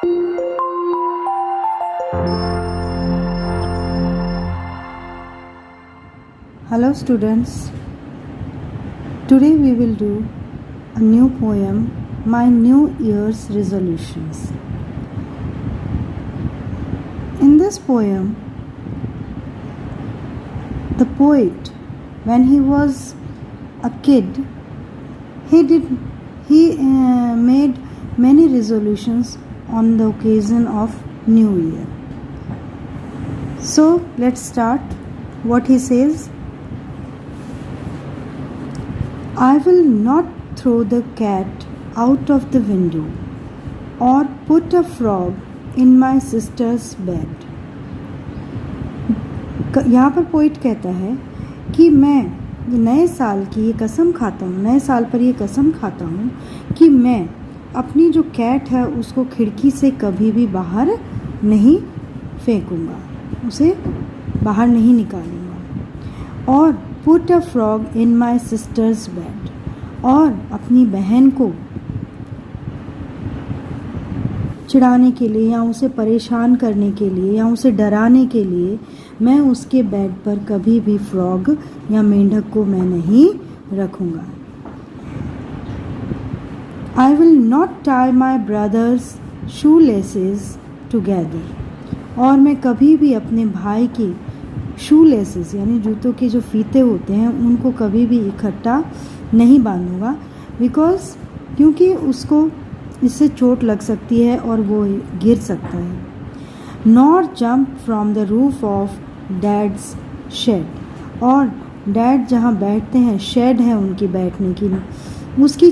Hello students, today we will do a new poem, My New Year's Resolutions. In this poem, the poet, when he was a kid, he made many resolutions on the occasion of New Year. So let's start. What he says: I will not throw the cat out of the window or put a frog in my sister's bed. यहाँ पर poet कहता है कि मैं नए साल की ये कसम खाता हूँ, नए साल पर ये कसम खाता हूँ कि मैं अपनी जो कैट है उसको खिड़की से कभी भी बाहर नहीं फेंकूँगा, उसे बाहर नहीं निकालूँगा। और put a frog in my sisters bed, और अपनी बहन को चिढ़ाने के लिए या उसे परेशान करने के लिए या उसे डराने के लिए मैं उसके बेड पर कभी भी फ्रॉग या मेंढक को मैं नहीं रखूँगा। I will not tie my brothers shoe laces together, और मैं कभी भी अपने भाई की शू लेसेस यानी जूतों के जो फीते होते हैं उनको कभी भी इकट्ठा नहीं बांधूंगा, क्योंकि उसको इससे चोट लग सकती है और वो गिर सकता है। Nor jump from the roof of dad's shed, और डैड जहाँ बैठते हैं, शेड है उनकी बैठने की, उसकी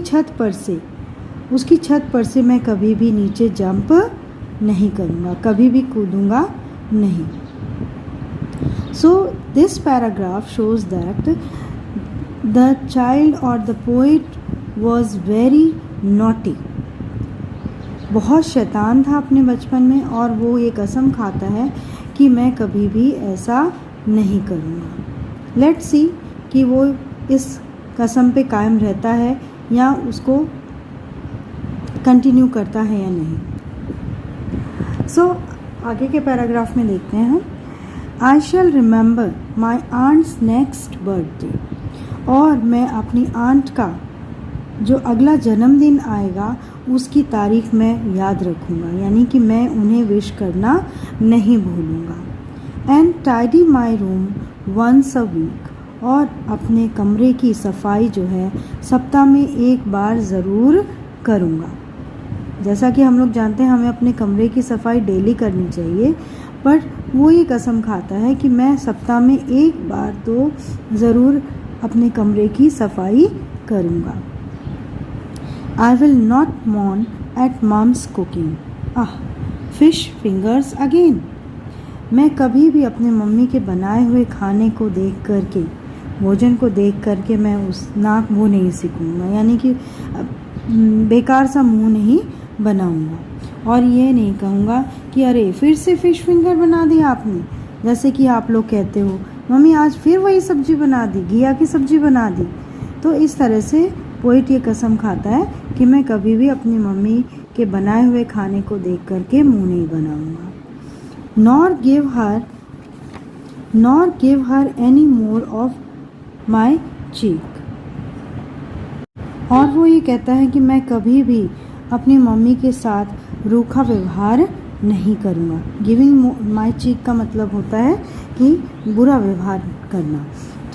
छत पर से मैं कभी भी नीचे जंप नहीं करूँगा, कभी भी कूदूँगा नहीं। So this paragraph shows that the child or the poet was very naughty. बहुत शैतान था अपने बचपन में और वो ये कसम खाता है कि मैं कभी भी ऐसा नहीं करूँगा। Let's see कि वो इस कसम पे कायम रहता है या उसको कंटिन्यू करता है या नहीं। So आगे के पैराग्राफ में देखते हैं हम। I shall remember my aunt's next birthday, और मैं अपनी आंट का जो अगला जन्मदिन आएगा उसकी तारीख मैं याद रखूँगा, यानी कि मैं उन्हें विश करना नहीं भूलूँगा। And tidy my room once a week, और अपने कमरे की सफाई जो है सप्ताह में एक बार ज़रूर करूँगा। जैसा कि हम लोग जानते हैं हमें अपने कमरे की सफाई डेली करनी चाहिए, पर वो ये कसम खाता है कि मैं सप्ताह में एक बार तो ज़रूर अपने कमरे की सफाई करूँगा। आई विल नॉट मॉर्न at mum's cooking fish fingers again, मैं कभी भी अपने मम्मी के बनाए हुए खाने को देख करके, भोजन को देख करके मैं उस नाक मुँह नहीं सिकूँगा, यानी कि बेकार सा मुँह नहीं बनाऊँगा। और ये नहीं कहूँगा कि अरे फिर से फ़िश फिंगर बना दिया आपने, जैसे कि आप लोग कहते हो मम्मी आज फिर वही सब्ज़ी बना दी, घिया की सब्ज़ी बना दी। तो इस तरह से पोइट ये कसम खाता है कि मैं कभी भी अपनी मम्मी के बनाए हुए खाने को देख करके मुंह नहीं बनाऊँगा। Nor give her any more of my cheek, और वो ये कहता है कि मैं कभी भी अपनी मम्मी के साथ रूखा व्यवहार नहीं करूँगा। गिविंग माई चीक का मतलब होता है कि बुरा व्यवहार करना,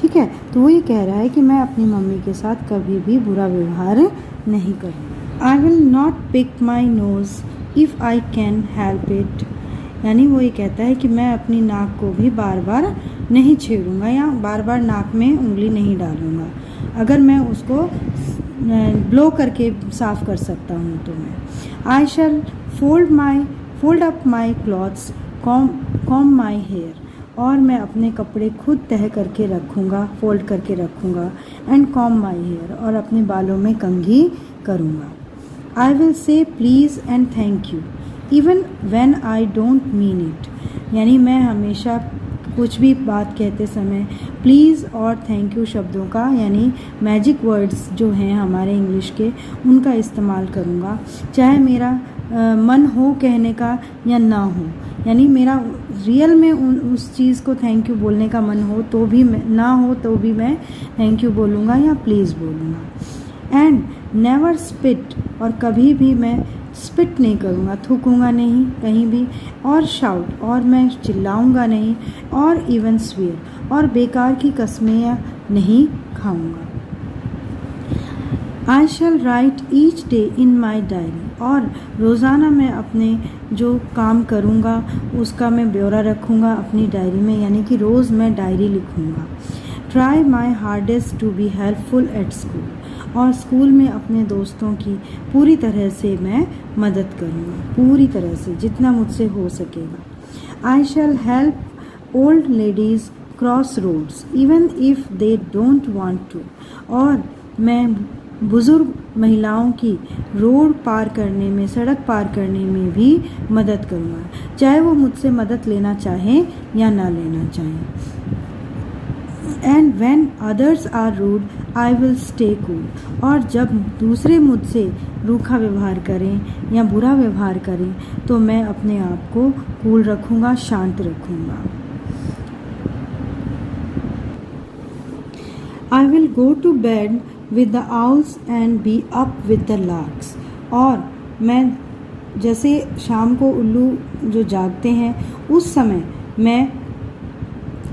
ठीक है। तो वो ये कह रहा है कि मैं अपनी मम्मी के साथ कभी भी बुरा व्यवहार नहीं करूँगा। I will not pick my nose if I can help it, यानी वो ये कहता है कि मैं अपनी नाक को भी बार बार नहीं छेड़ूँगा या बार बार नाक में उंगली नहीं डालूँगा, अगर मैं उसको ब्लो करके साफ़ कर सकता हूँ तो मैं। I shall fold up my clothes, comb my hair, और मैं अपने कपड़े खुद तह करके रखूँगा, फोल्ड करके रखूँगा। एंड कॉम माई हेयर, और अपने बालों में कंघी करूँगा। I will say please and thank you even when I don't mean it, यानी मैं हमेशा कुछ भी बात कहते समय प्लीज़ और थैंक यू शब्दों का, यानी मैजिक वर्ड्स जो हैं हमारे इंग्लिश के, उनका इस्तेमाल करूँगा, चाहे मेरा मन हो कहने का या ना हो, यानी मेरा रियल में उस चीज़ को थैंक यू बोलने का मन हो तो भी ना हो तो भी मैं थैंक यू बोलूँगा या प्लीज़ बोलूँगा। एंड नेवर स्पिट, और कभी भी मैं स्पिट नहीं करूँगा, थूकूँगा नहीं कहीं भी, और शाउट, और मैं चिल्लाऊँगा नहीं, और इवन स्वेयर, और बेकार की कस्में नहीं खाऊँगा। I shall write each day in my diary, और रोज़ाना मैं अपने जो काम करूँगा उसका मैं ब्यौरा रखूँगा अपनी डायरी में, यानी कि रोज़ मैं डायरी लिखूँगा। Try my hardest to be helpful at school, और स्कूल में अपने दोस्तों की पूरी तरह से मैं मदद करूँगा, पूरी तरह से जितना मुझसे हो सकेगा। I shall help old ladies cross roads even if they don't want to, और मैं बुज़ुर्ग महिलाओं की रोड पार करने में, सड़क पार करने में भी मदद करूँगा, चाहे वो मुझसे मदद लेना चाहें या ना लेना चाहें। And when others are rude I will stay cool, और जब दूसरे मुझसे रूखा व्यवहार करें या बुरा व्यवहार करें तो मैं अपने आप को कूल रखूँगा, शांत रखूँगा। I will go to bed with the owls and be up with the larks, और मैं जैसे शाम को उल्लू जो जागते हैं उस समय मैं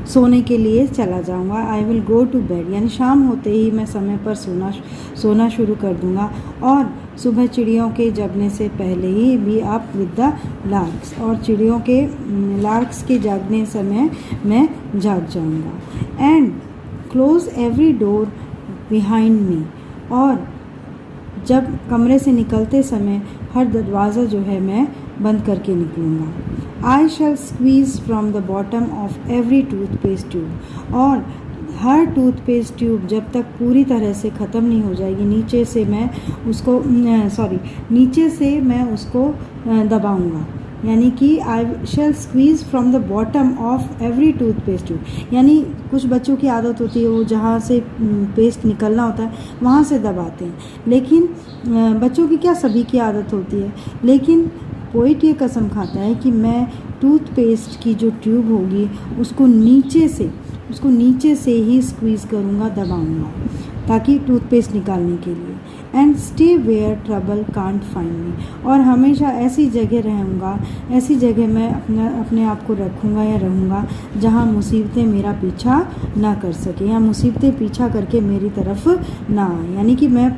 सोने के लिए चला जाऊंगा। I will go to bed, यानी शाम होते ही मैं समय पर सोना शुरू कर दूंगा, और सुबह चिड़ियों के जगने से पहले ही be up with the larks, और चिड़ियों के लार्क्स के जागने समय मैं जाग जाऊंगा। And close every door behind me, और जब कमरे से निकलते समय हर दरवाज़ा जो है मैं बंद करके निकलूँगा। I shall squeeze from the bottom of every toothpaste tube, और हर टूथपेस्ट ट्यूब जब तक पूरी तरह से ख़त्म नहीं हो जाएगी नीचे से मैं उसको दबाऊँगा, यानी कि I shall squeeze from the bottom of every toothpaste tube, यानी कुछ बच्चों की आदत होती है वो जहाँ से पेस्ट निकलना होता है वहाँ से दबाते हैं, लेकिन बच्चों की क्या, सभी की आदत होती है, लेकिन पोइट ये कसम खाता है कि मैं टूथपेस्ट की जो ट्यूब होगी उसको नीचे से ही स्क्वीज़ करूँगा, दबाऊँगा, ताकि टूथपेस्ट निकालने के लिए। And stay where trouble can't find me, और हमेशा ऐसी जगह रहूँगा, ऐसी जगह मैं अपने आप को रखूँगा या रहूँगा जहाँ मुसीबतें मेरा पीछा ना कर सके, या मुसीबतें पीछा करके मेरी तरफ ना आए, यानी कि मैं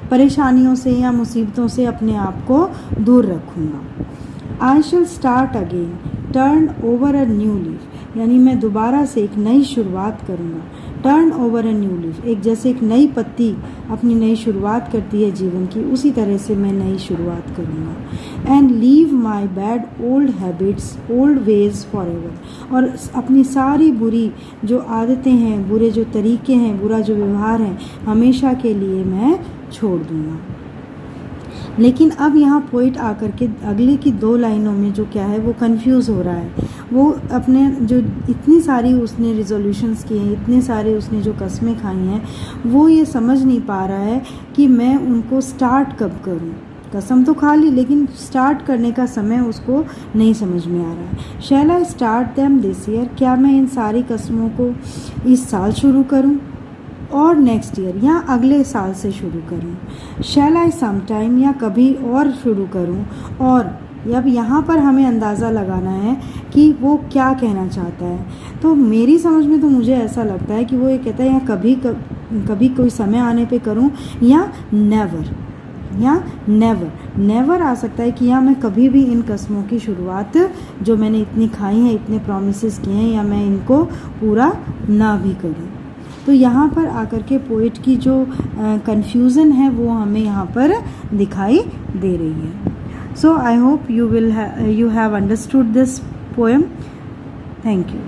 परेशानियों से या मुसीबतों से अपने आप को दूर रखूँगा। I shall start again turn over a new leaf, यानी मैं दोबारा से एक नई शुरुआत करूँगा। Turn over a new leaf, एक जैसे एक नई पत्ती अपनी नई शुरुआत करती है जीवन की, उसी तरह से मैं नई शुरुआत करूँगा। And leave my bad old habits old ways for ever, और अपनी सारी बुरी जो आदतें हैं, बुरे जो तरीके हैं, बुरा जो व्यवहार है, हमेशा के लिए मैं छोड़ दूँगा। लेकिन अब यहाँ पोइट आकर के अगले की 2 लाइनों में जो क्या है वो कंफ्यूज हो रहा है, वो अपने जो इतनी सारी उसने रिजोल्यूशंस किए हैं, इतने सारे उसने जो कस्में खाई हैं, वो ये समझ नहीं पा रहा है कि मैं उनको स्टार्ट कब करूँ। कसम तो खा ली लेकिन स्टार्ट करने का समय उसको नहीं समझ में आ रहा है। Shall I start them this year, क्या मैं इन सारी कस्मों को इस साल शुरू करूँ और नेक्स्ट ईयर या अगले साल से शुरू करूँ। शैल आई सम टाइम, या कभी और शुरू करूँ। और अब यहाँ पर हमें अंदाज़ा लगाना है कि वो क्या कहना चाहता है। तो मेरी समझ में तो मुझे ऐसा लगता है कि वो ये कहता है या कभी कोई समय आने पे करूँ, या नेवर आ सकता है कि या मैं कभी भी इन कस्मों की शुरुआत जो मैंने इतनी खाई हैं, इतने प्रोमिसेस किए हैं, या मैं इनको पूरा ना भी करूँ। तो यहाँ पर आकर के पोइट की जो कन्फ्यूज़न है वो हमें यहाँ पर दिखाई दे रही है। So I hope you have understood this poem. Thank you.